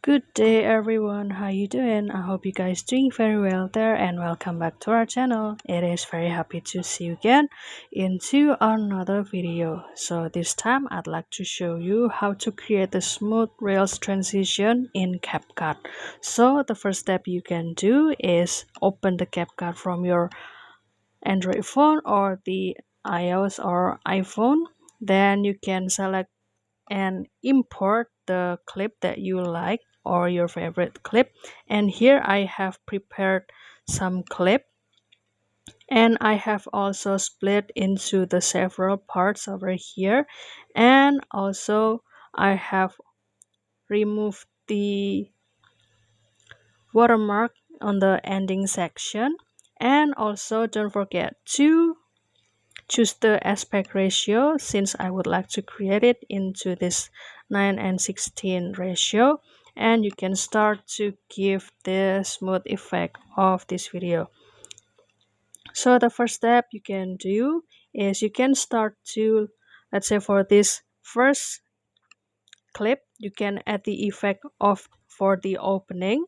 Good day everyone, how you doing? I hope you guys doing very well there and welcome back to our channel. It is very happy to see you again into another video. So this time I'd like to show you how to create a smooth Rails transition in Capcut. So the first step you can do is open the Capcut from your Android phone or the iOS or iPhone. Then you can select and import the clip that you like or your favorite clip, and here I have prepared some clip, and I have also split into the several parts over here, and also I have removed the watermark on the ending section, and also don't forget to choose the aspect ratio since I would like to create it into this 9:16 ratio, and you can start to give the smooth effect of this video. So the first step you can do is you can start to, let's say for this first clip, you can add the effect of for the opening.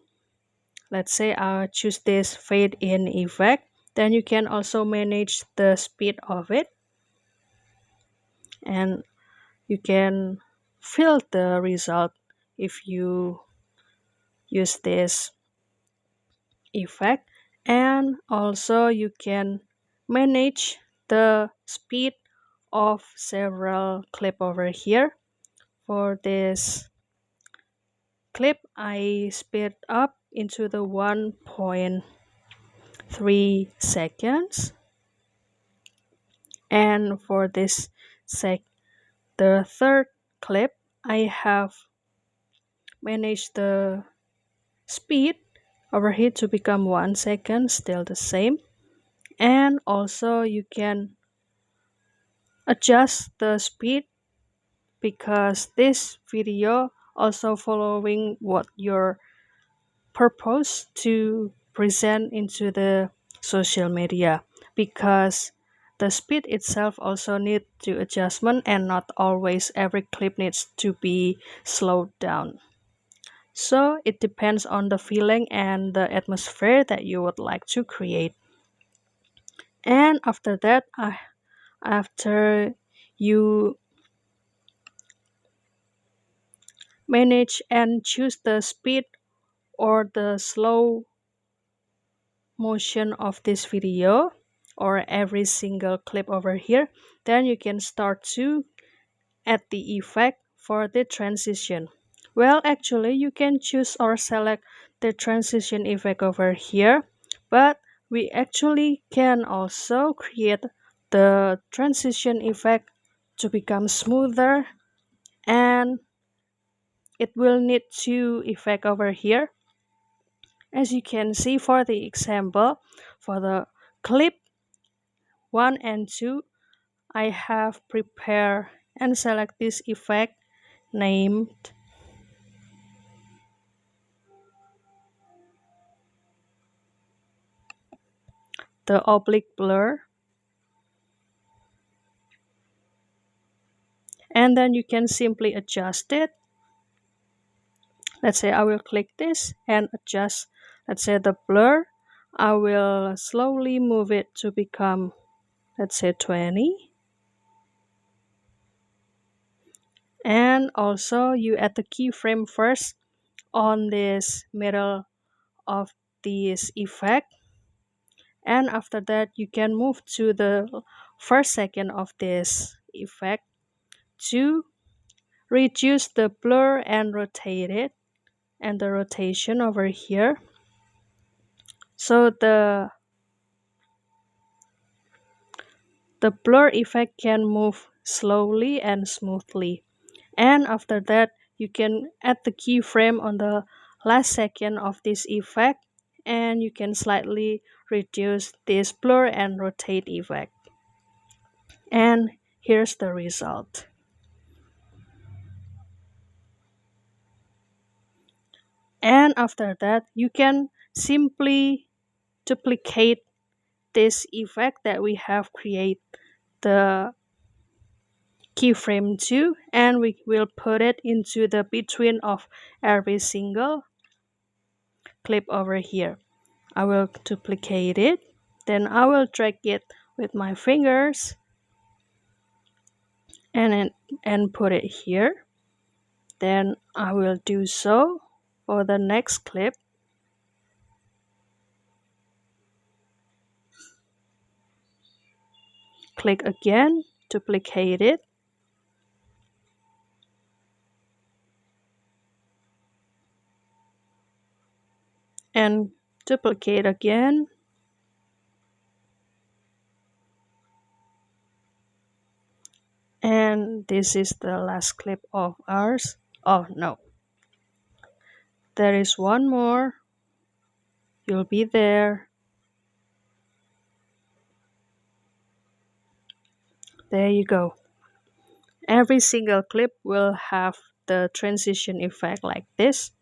Let's say I choose this fade in effect. Then you can also manage the speed of it, and you can feel the result if you use this effect, and also you can manage the speed of several clip over here. For this clip I speed up into the 1.3 seconds, and for this the third clip I have managed the speed over here to become 1 second, still the same. And also you can adjust the speed because this video also following what your purpose to present into the social media, because the speed itself also need to adjustment and not always every clip needs to be slowed down. So it depends on the feeling and the atmosphere that you would like to create. And after that, after you manage and choose the speed or the slow motion of this video or every single clip over here, then you can start to add the effect for the transition. Well, actually, you can choose or select the transition effect over here, but we actually can also create the transition effect to become smoother, and it will need two effect over here. As you can see for the example, for the clip 1 and 2, I have prepared and select this effect named the oblique blur, and then you can simply adjust it. Let's say I will click this and adjust, let's say the blur. I will slowly move it to become, let's say 20. And also you add the keyframe first on this middle of this effect, and after that you can move to the first second of this effect to reduce the blur and rotate it, and the rotation over here, so the blur effect can move slowly and smoothly. And after that you can add the keyframe on the last second of this effect, and you can slightly reduce this blur and rotate effect, and here's the result. And after that you can simply duplicate this effect that we have created the keyframe 2, and we will put it into the between of every single clip over here. I will duplicate it, then I will drag it with my fingers and put it here. Then I will do so for the next clip. Click again, duplicate it, and duplicate again. And this is the last clip of ours. Oh no, there is one more. You'll be there. There you go. Every single clip will have the transition effect like this.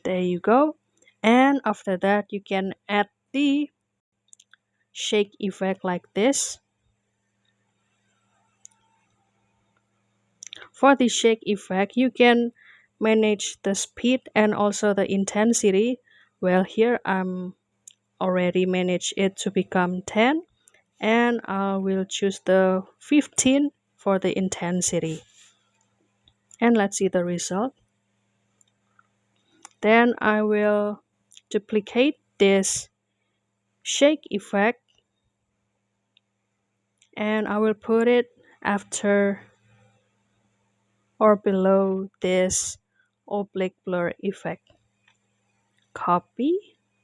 There you go. And after that, you can add the shake effect like this. For the shake effect, you can manage the speed and also the intensity. Well, here I'm already managed it to become 10, and I will choose the 15 for the intensity. And let's see the result. Then I will duplicate this shake effect, and I will put it after or below this oblique blur effect. Copy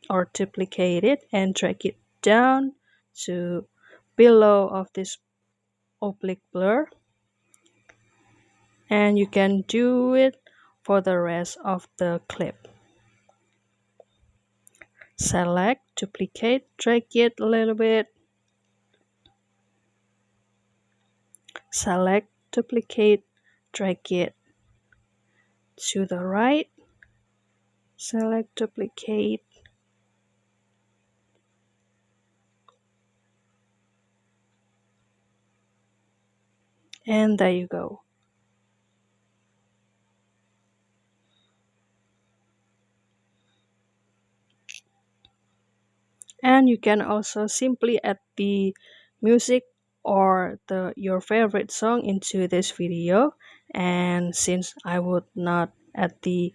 or duplicate it and drag it down to below of this oblique blur, and you can do it for the rest of the clip. Select, duplicate, drag it a little bit, select, duplicate, drag it to the right, select, duplicate, and there you go. And you can also simply add the music or your favorite song into this video. And since I would not add the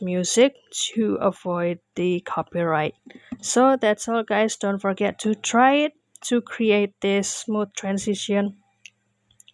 music to avoid the copyright, so that's all guys. Don't forget to try it to create this smooth transition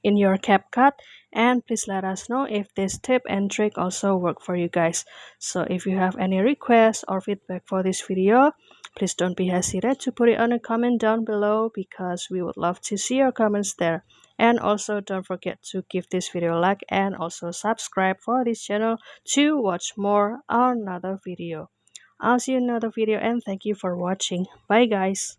in your CapCut, and please let us know if this tip and trick also work for you guys. So if you have any requests or feedback for this video, please don't be hesitant to put it on a comment down below, because we would love to see your comments there. And also don't forget to give this video a like and also subscribe for this channel to watch more on another video. I'll see you in another video, and thank you for watching. Bye guys.